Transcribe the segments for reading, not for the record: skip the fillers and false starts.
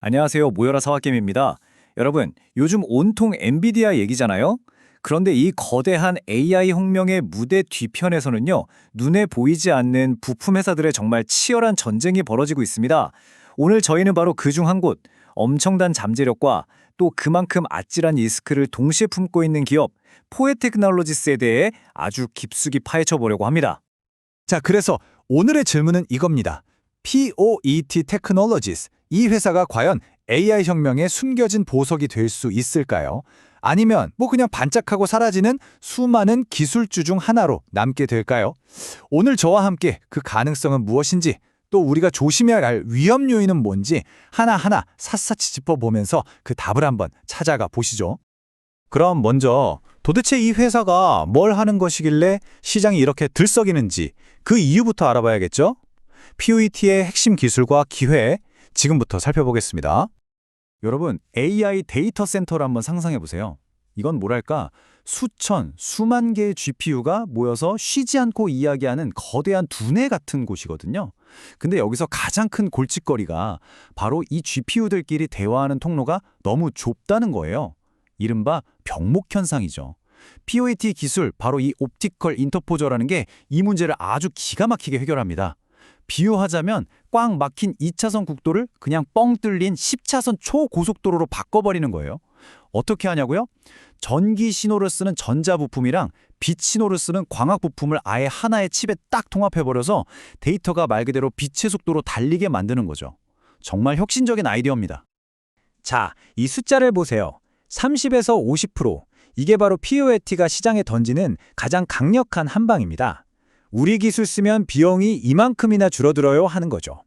안녕하세요. 모여라 사와겜입니다. 여러분, 요즘 온통 엔비디아 얘기잖아요? 그런데 이 거대한 AI 혁명의 무대 뒤편에서는요, 눈에 보이지 않는 부품 회사들의 정말 치열한 전쟁이 벌어지고 있습니다. 오늘 저희는 바로 그중 한 곳, 엄청난 잠재력과 또 그만큼 아찔한 리스크를 동시에 품고 있는 기업, 포에 테크놀로지스에 대해 아주 깊숙이 파헤쳐 보려고 합니다. 자, 그래서 오늘의 질문은 이겁니다. POET Technologies, 이 회사가 과연 AI 혁명의 숨겨진 보석이 될 수 있을까요? 아니면 그냥 반짝하고 사라지는 수많은 기술주 중 하나로 남게 될까요? 오늘 저와 함께 그 가능성은 무엇인지, 또 우리가 조심해야 할 위험 요인은 뭔지 하나하나 샅샅이 짚어보면서 그 답을 한번 찾아가 보시죠. 그럼 먼저 도대체 이 회사가 뭘 하는 것이길래 시장이 이렇게 들썩이는지 그 이유부터 알아봐야겠죠? POET의 핵심 기술과 기회, 지금부터 살펴보겠습니다. 여러분, AI 데이터 센터를 한번 상상해 보세요. 이건 뭐랄까, 수천, 수만 개의 GPU가 모여서 쉬지 않고 이야기하는 거대한 두뇌 같은 곳이거든요. 근데 여기서 가장 큰 골칫거리가 바로 이 GPU들끼리 대화하는 통로가 너무 좁다는 거예요. 이른바 병목 현상이죠. POET 기술, 바로 이 옵티컬 인터포저라는 게 이 문제를 아주 기가 막히게 해결합니다. 비유하자면 꽉 막힌 2차선 국도를 그냥 뻥 뚫린 10차선 초고속도로로 바꿔버리는 거예요. 어떻게 하냐고요? 전기 신호를 쓰는 전자 부품이랑 빛 신호를 쓰는 광학 부품을 아예 하나의 칩에 딱 통합해버려서 데이터가 말 그대로 빛의 속도로 달리게 만드는 거죠. 정말 혁신적인 아이디어입니다. 자, 이 숫자를 보세요. 30에서 50%. 이게 바로 POET가 시장에 던지는 가장 강력한 한방입니다. 우리 기술 쓰면 비용이 이만큼이나 줄어들어요 하는 거죠.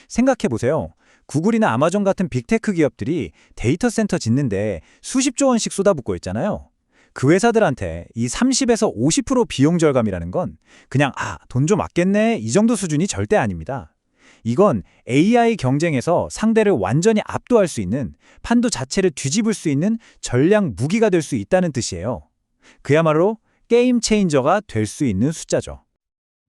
생각해보세요. 구글이나 아마존 같은 빅테크 기업들이 데이터 센터 짓는데 수십조 원씩 쏟아붓고 있잖아요. 그 회사들한테 이 30에서 50% 비용 절감이라는 건 그냥 돈 좀 아꼈네 이 정도 수준이 절대 아닙니다. 이건 AI 경쟁에서 상대를 완전히 압도할 수 있는, 판도 자체를 뒤집을 수 있는 전략 무기가 될 수 있다는 뜻이에요. 그야말로 게임 체인저가 될 수 있는 숫자죠.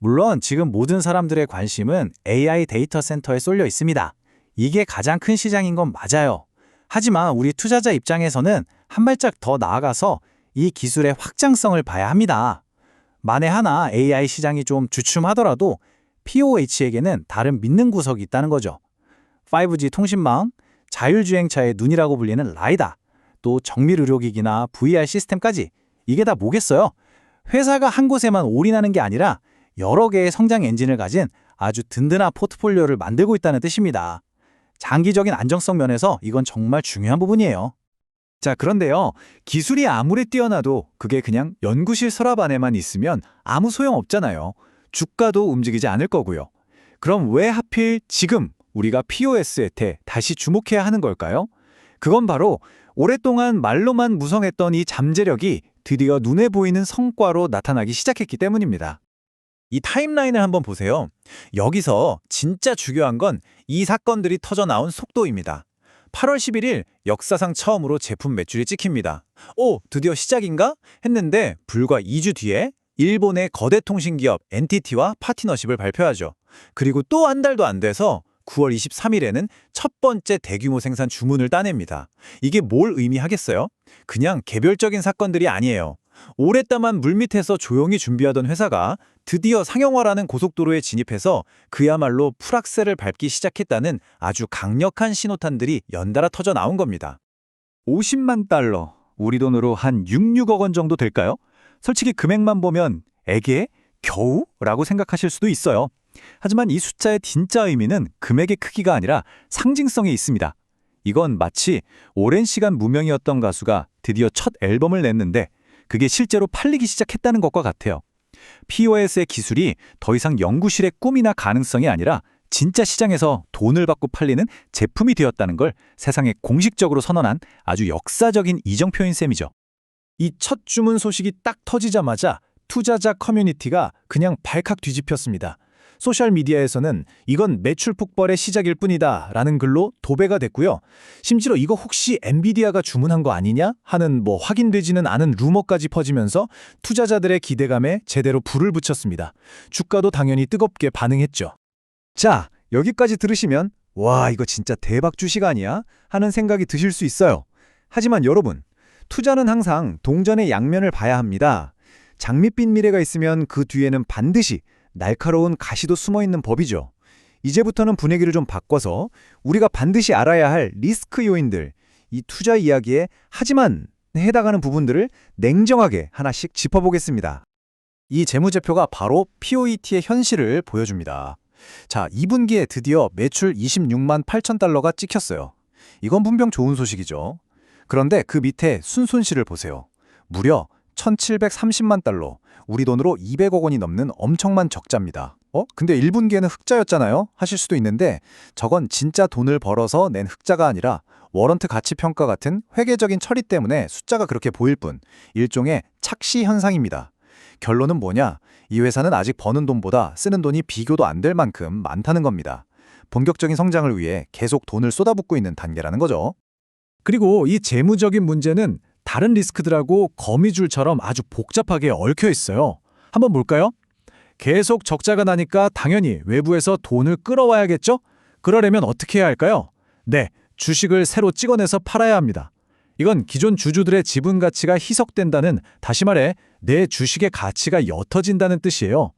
물론 지금 모든 사람들의 관심은 AI 데이터 센터에 쏠려 있습니다. 이게 가장 큰 시장인 건 맞아요. 하지만 우리 투자자 입장에서는 한 발짝 더 나아가서 이 기술의 확장성을 봐야 합니다. 만에 하나 AI 시장이 좀 주춤하더라도 POH에게는 다른 믿는 구석이 있다는 거죠. 5G 통신망, 자율주행차의 눈이라고 불리는 라이다, 또 정밀 의료기기나 VR 시스템까지, 이게 다 뭐겠어요? 회사가 한 곳에만 올인하는 게 아니라 여러 개의 성장 엔진을 가진 아주 든든한 포트폴리오를 만들고 있다는 뜻입니다. 장기적인 안정성 면에서 이건 정말 중요한 부분이에요. 자, 그런데요, 기술이 아무리 뛰어나도 그게 그냥 연구실 서랍 안에만 있으면 아무 소용 없잖아요. 주가도 움직이지 않을 거고요. 그럼 왜 하필 지금 우리가 POS에 다시 주목해야 하는 걸까요? 그건 바로 오랫동안 말로만 무성했던 이 잠재력이 드디어 눈에 보이는 성과로 나타나기 시작했기 때문입니다. 이 타임라인을 한번 보세요. 여기서 진짜 중요한 건 이 사건들이 터져 나온 속도입니다. 8월 11일 역사상 처음으로 제품 매출이 찍힙니다. 드디어 시작인가? 했는데 불과 2주 뒤에 일본의 거대 통신기업 NTT와 파트너십을 발표하죠. 그리고 또 한 달도 안 돼서 9월 23일에는 첫 번째 대규모 생산 주문을 따냅니다. 이게 뭘 의미하겠어요? 그냥 개별적인 사건들이 아니에요. 오랫동안 물밑에서 조용히 준비하던 회사가 드디어 상용화라는 고속도로에 진입해서 그야말로 풀악셀을 밟기 시작했다는 아주 강력한 신호탄들이 연달아 터져 나온 겁니다. 50만 달러, 우리 돈으로 한 6억 원 정도 될까요? 솔직히 금액만 보면 에게? 겨우? 라고 생각하실 수도 있어요. 하지만 이 숫자의 진짜 의미는 금액의 크기가 아니라 상징성에 있습니다. 이건 마치 오랜 시간 무명이었던 가수가 드디어 첫 앨범을 냈는데 그게 실제로 팔리기 시작했다는 것과 같아요. POS의 기술이 더 이상 연구실의 꿈이나 가능성이 아니라 진짜 시장에서 돈을 받고 팔리는 제품이 되었다는 걸 세상에 공식적으로 선언한 아주 역사적인 이정표인 셈이죠. 이 첫 주문 소식이 딱 터지자마자 투자자 커뮤니티가 그냥 발칵 뒤집혔습니다. 소셜미디어에서는 이건 매출 폭발의 시작일 뿐이다 라는 글로 도배가 됐고요. 심지어 이거 혹시 엔비디아가 주문한 거 아니냐 하는 확인되지는 않은 루머까지 퍼지면서 투자자들의 기대감에 제대로 불을 붙였습니다. 주가도 당연히 뜨겁게 반응했죠. 자, 여기까지 들으시면 와, 이거 진짜 대박 주식 아니야? 하는 생각이 드실 수 있어요. 하지만 여러분, 투자는 항상 동전의 양면을 봐야 합니다. 장밋빛 미래가 있으면 그 뒤에는 반드시 날카로운 가시도 숨어 있는 법이죠. 이제부터는 분위기를 좀 바꿔서 우리가 반드시 알아야 할 리스크 요인들, 이 투자 이야기에 하지만 해당하는 부분들을 냉정하게 하나씩 짚어보겠습니다. 이 재무제표가 바로 POET의 현실을 보여줍니다. 자, 2분기에 드디어 매출 26만 8천 달러가 찍혔어요. 이건 분명 좋은 소식이죠. 그런데 그 밑에 순손실을 보세요. 무려 1,730만 달러, 우리 돈으로 200억 원이 넘는 엄청난 적자입니다. 근데 1분기에는 흑자였잖아요? 하실 수도 있는데 저건 진짜 돈을 벌어서 낸 흑자가 아니라 워런트 가치평가 같은 회계적인 처리 때문에 숫자가 그렇게 보일 뿐 일종의 착시 현상입니다. 결론은 뭐냐? 이 회사는 아직 버는 돈보다 쓰는 돈이 비교도 안 될 만큼 많다는 겁니다. 본격적인 성장을 위해 계속 돈을 쏟아붓고 있는 단계라는 거죠. 그리고 이 재무적인 문제는 다른 리스크들하고 거미줄처럼 아주 복잡하게 얽혀 있어요. 한번 볼까요? 계속 적자가 나니까 당연히 외부에서 돈을 끌어와야겠죠? 그러려면 어떻게 해야 할까요? 네, 주식을 새로 찍어내서 팔아야 합니다. 이건 기존 주주들의 지분 가치가 희석된다는, 다시 말해 내 주식의 가치가 옅어진다는 뜻이에요.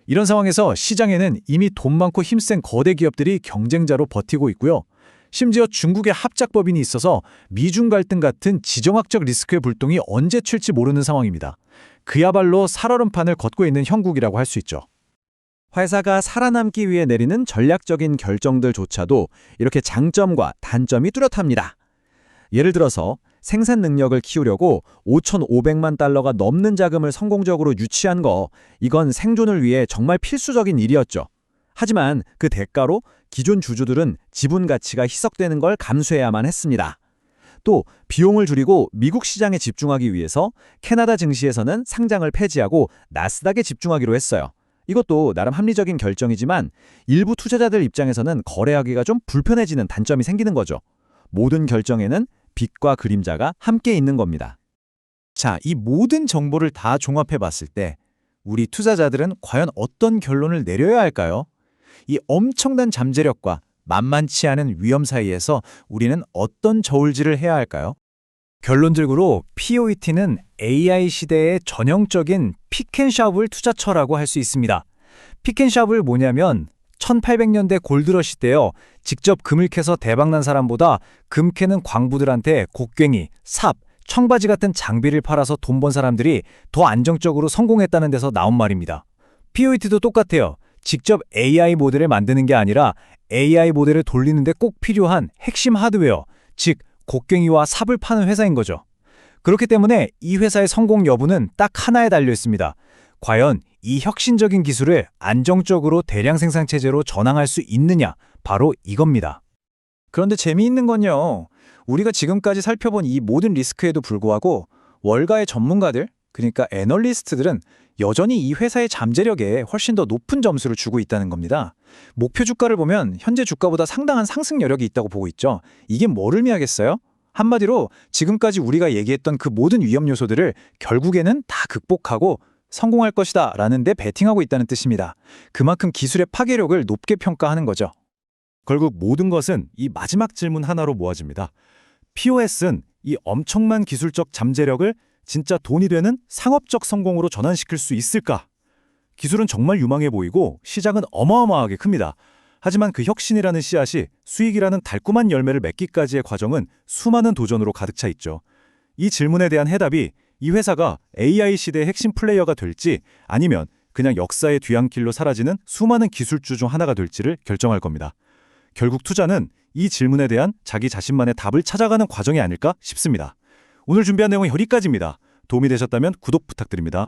이런 상황에서 시장에는 이미 돈 많고 힘센 거대 기업들이 경쟁자로 버티고 있고요. 심지어 중국의 합작법인이 있어서 미중 갈등 같은 지정학적 리스크의 불똥이 언제 튈지 모르는 상황입니다. 그야말로 살얼음판을 걷고 있는 형국이라고 할 수 있죠. 회사가 살아남기 위해 내리는 전략적인 결정들조차도 이렇게 장점과 단점이 뚜렷합니다. 예를 들어서 생산 능력을 키우려고 5,500만 달러가 넘는 자금을 성공적으로 유치한 거, 이건 생존을 위해 정말 필수적인 일이었죠. 하지만 그 대가로 기존 주주들은 지분 가치가 희석되는 걸 감수해야만 했습니다. 또 비용을 줄이고 미국 시장에 집중하기 위해서 캐나다 증시에서는 상장을 폐지하고 나스닥에 집중하기로 했어요. 이것도 나름 합리적인 결정이지만 일부 투자자들 입장에서는 거래하기가 좀 불편해지는 단점이 생기는 거죠. 모든 결정에는 빛과 그림자가 함께 있는 겁니다. 자, 이 모든 정보를 다 종합해 봤을 때 우리 투자자들은 과연 어떤 결론을 내려야 할까요? 이 엄청난 잠재력과 만만치 않은 위험 사이에서 우리는 어떤 저울질을 해야 할까요? 결론적으로 POET는 AI 시대의 전형적인 픽앤샵을 투자처라고 할 수 있습니다. 픽앤샵을 뭐냐면 1800년대 골드러시 때요. 직접 금을 캐서 대박난 사람보다 금 캐는 광부들한테 곡괭이, 삽, 청바지 같은 장비를 팔아서 돈 번 사람들이 더 안정적으로 성공했다는 데서 나온 말입니다. POET도 똑같아요. 직접 AI 모델을 만드는 게 아니라 AI 모델을 돌리는데 꼭 필요한 핵심 하드웨어, 즉 곡괭이와 삽을 파는 회사인 거죠. 그렇기 때문에 이 회사의 성공 여부는 딱 하나에 달려 있습니다. 과연 이 혁신적인 기술을 안정적으로 대량 생산 체제로 전환할 수 있느냐, 바로 이겁니다. 그런데 재미있는 건요, 우리가 지금까지 살펴본 이 모든 리스크에도 불구하고 월가의 전문가들, 그러니까 애널리스트들은 여전히 이 회사의 잠재력에 훨씬 더 높은 점수를 주고 있다는 겁니다. 목표 주가를 보면 현재 주가보다 상당한 상승 여력이 있다고 보고 있죠. 이게 뭘 의미하겠어요? 한마디로 지금까지 우리가 얘기했던 그 모든 위험 요소들을 결국에는 다 극복하고 성공할 것이다 라는 데 베팅하고 있다는 뜻입니다. 그만큼 기술의 파괴력을 높게 평가하는 거죠. 결국 모든 것은 이 마지막 질문 하나로 모아집니다. POS는 이 엄청난 기술적 잠재력을 진짜 돈이 되는 상업적 성공으로 전환시킬 수 있을까? 기술은 정말 유망해 보이고 시장은 어마어마하게 큽니다. 하지만 그 혁신이라는 씨앗이 수익이라는 달콤한 열매를 맺기까지의 과정은 수많은 도전으로 가득 차 있죠. 이 질문에 대한 해답이 이 회사가 AI 시대의 핵심 플레이어가 될지 아니면 그냥 역사의 뒤안길로 사라지는 수많은 기술주 중 하나가 될지를 결정할 겁니다. 결국 투자는 이 질문에 대한 자기 자신만의 답을 찾아가는 과정이 아닐까 싶습니다. 오늘 준비한 내용은 여기까지입니다. 도움이 되셨다면 구독 부탁드립니다.